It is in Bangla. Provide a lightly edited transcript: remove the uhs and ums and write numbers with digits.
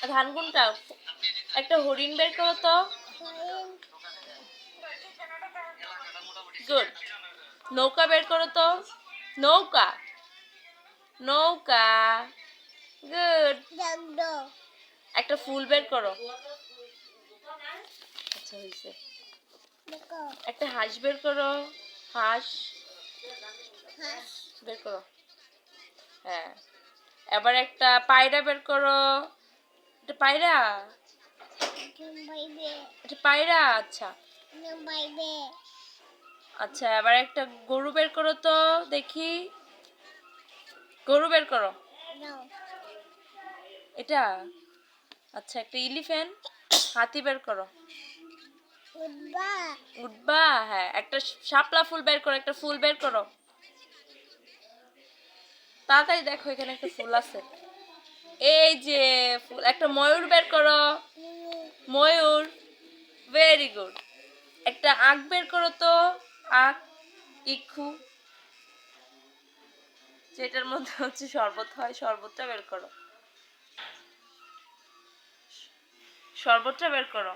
ধান কোনটা? একটা হরিণ বের করো তো। গুড। নৌকা বের করো তো। নৌকা নৌকা। গুড। একটা ফুল বের করো। আচ্ছা হয়েছে। একটা হাঁস বের করো। হাঁস বের করো। হ্যাঁ, এবার একটা পায়রা বের করো। এটা পায়রা। এটা পায়রা। আচ্ছা আচ্ছা, এবার একটা গরু বের করো তো দেখি। গরু বের করো। এটা আচ্ছা, একটা এলিফ্যান্ট। হাতি বের করো। উঠবা। হ্যাঁ, একটা শাপলা ফুল বের করো। একটা ফুল বের করো তাড়াতাড়ি, দেখো এখানে একটা ফুল আছে। এই যে ফুল। একটা ময়ূর বের করো। ময়ূর। Very good. একটা আখ বের করো তো। আখ। ইক্ষু, যেটার মধ্যে হচ্ছে শরবত হয়, শরবতটা বের করো। শরবতটা বের করো।